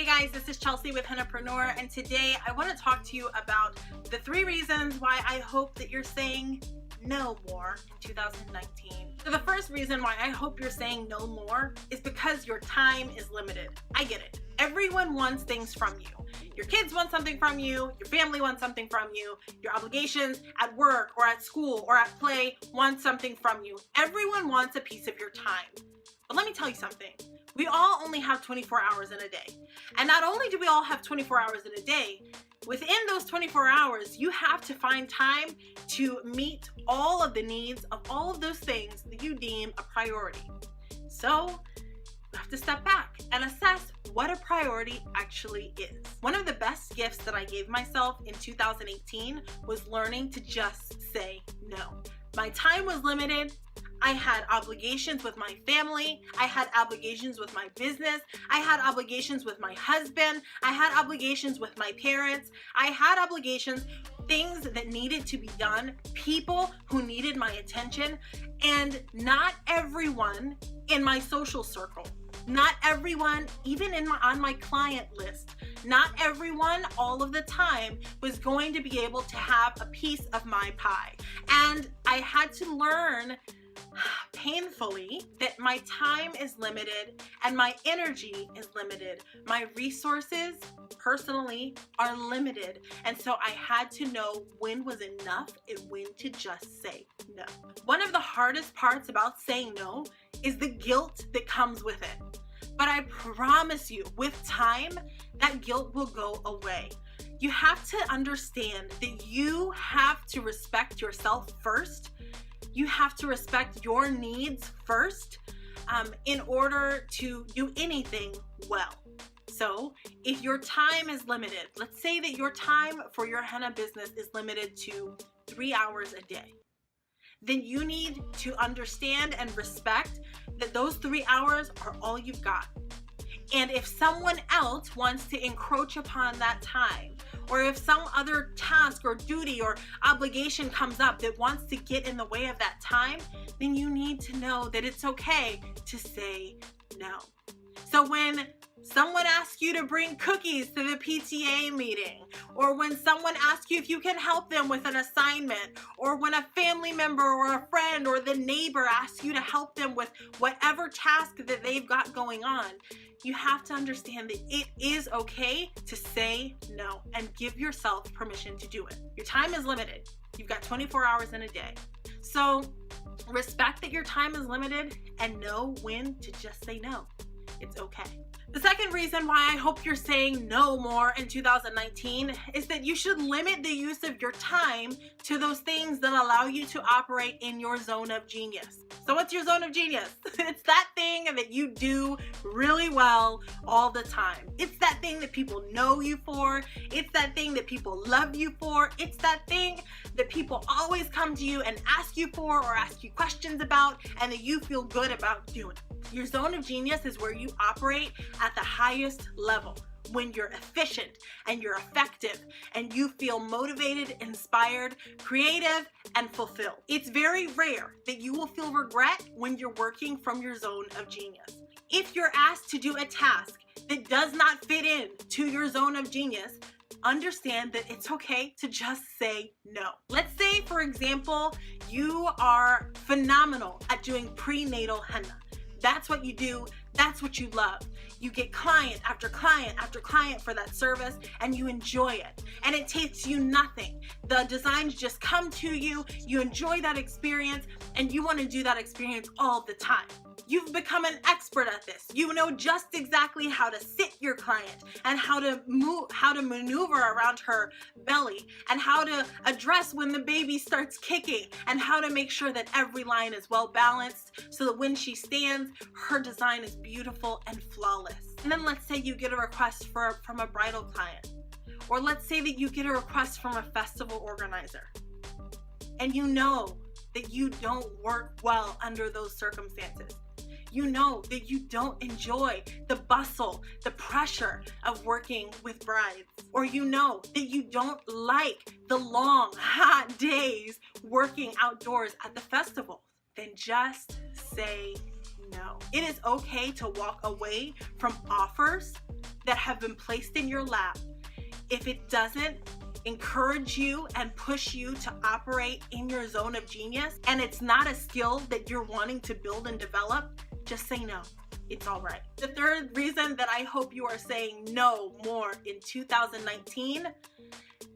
guys, this is Chelsea with Hennapreneur, and today I want to talk to you about the 3 reasons why I hope that you're saying no more in 2019. So the first reason why I hope you're saying no more is because your time is limited. I get it. Everyone wants things from you. Your kids want something from you, your family wants something from you, your obligations at work or at school or at play want something from you. Everyone wants a piece of your time. But let me tell you something. We all only have 24 hours in a day. And not only do we all have 24 hours in a day, within those 24 hours, you have to find time to meet all of the needs of all of those things that you deem a priority. So you have to step back and assess what a priority actually is. One of the best gifts that I gave myself in 2018 was learning to just say no. My time was limited. I had obligations with my family. I had obligations with my business. I had obligations with my husband. I had obligations with my parents. I had obligations, things that needed to be done, people who needed my attention, and not everyone in my social circle, not everyone even on my client list, not everyone all of the time was going to be able to have a piece of my pie. And I had to learn painfully that my time is limited and my energy is limited. My resources personally are limited. And so I had to know when was enough and when to just say no. One of the hardest parts about saying no is the guilt that comes with it. But I promise you, with time, that guilt will go away. You have to understand that you have to respect yourself first. You have to respect your needs first in order to do anything well. So if your time is limited, let's say that your time for your henna business is limited to 3 hours a day, then you need to understand and respect that those 3 hours are all you've got. And if someone else wants to encroach upon that time, or if some other task or duty or obligation comes up that wants to get in the way of that time, then you need to know that it's okay to say no. So when someone asks you to bring cookies to the PTA meeting, or when someone asks you if you can help them with an assignment, or when a family member or a friend or the neighbor asks you to help them with whatever task that they've got going on, you have to understand that it is okay to say no and give yourself permission to do it. Your time is limited. You've got 24 hours in a day. So respect that your time is limited and know when to just say no. It's okay. The second reason why I hope you're saying no more in 2019 is that you should limit the use of your time to those things that allow you to operate in your zone of genius. So what's your zone of genius? It's that thing that you do really well all the time. It's that thing that people know you for. It's that thing that people love you for. It's that thing that people always come to you and ask you for or ask you questions about and that you feel good about doing. Your zone of genius is where you operate at the highest level, when you're efficient and you're effective and you feel motivated, inspired, creative, and fulfilled. It's very rare that you will feel regret when you're working from your zone of genius. If you're asked to do a task that does not fit in to your zone of genius, understand that it's okay to just say no. Let's say, for example, you are phenomenal at doing prenatal henna. That's what you do. That's what you love. You get client after client after client for that service and you enjoy it. And it takes you nothing. The designs just come to you. You enjoy that experience and you want to do that experience all the time. You've become an expert at this. You know just exactly how to sit your client and how to maneuver around her belly and how to address when the baby starts kicking and how to make sure that every line is well balanced so that when she stands, her design is beautiful and flawless. And then let's say you get a request from a bridal client, or let's say that you get a request from a festival organizer and you know that you don't work well under those circumstances. You know that you don't enjoy the bustle, the pressure of working with brides, or you know that you don't like the long, hot days working outdoors at the festival, then just say no. It is okay to walk away from offers that have been placed in your lap if it doesn't encourage you and push you to operate in your zone of genius, and it's not a skill that you're wanting to build and develop. Just say no. It's all right. The third reason that I hope you are saying no more in 2019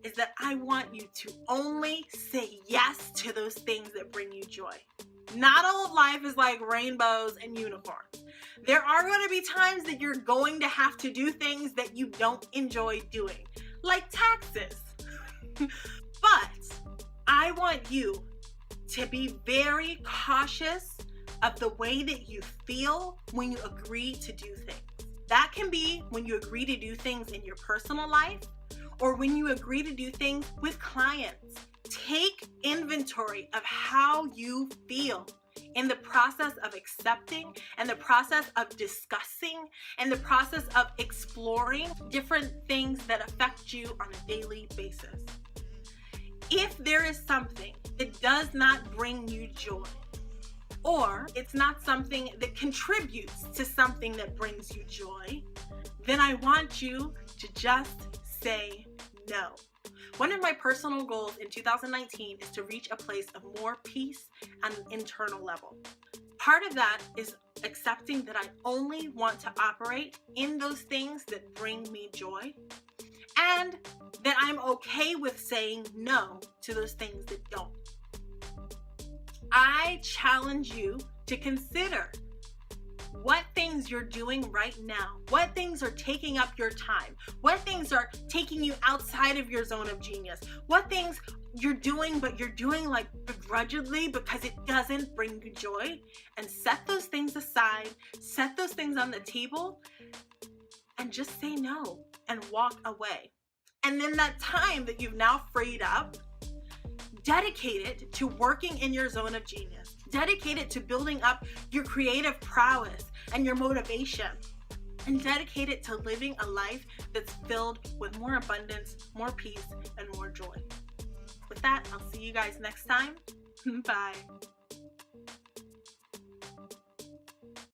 is that I want you to only say yes to those things that bring you joy. Not all of life is like rainbows and unicorns. There are going to be times that you're going to have to do things that you don't enjoy doing, like taxes. But I want you to be very cautious of the way that you feel when you agree to do things. That can be when you agree to do things in your personal life or when you agree to do things with clients. Take inventory of how you feel in the process of accepting and the process of discussing and the process of exploring different things that affect you on a daily basis. If there is something that does not bring you joy, or it's not something that contributes to something that brings you joy, then I want you to just say no. One of my personal goals in 2019 is to reach a place of more peace on an internal level. Part of that is accepting that I only want to operate in those things that bring me joy, and that I'm okay with saying no to those things that don't. I challenge you to consider what things you're doing right now, what things are taking up your time, what things are taking you outside of your zone of genius, what things you're doing, but you're doing like begrudgingly because it doesn't bring you joy, and set those things aside, set those things on the table, and just say no and walk away. And then that time that you've now freed up, dedicate it to working in your zone of genius. Dedicate it to building up your creative prowess and your motivation. And dedicate it to living a life that's filled with more abundance, more peace, and more joy. With that, I'll see you guys next time. Bye.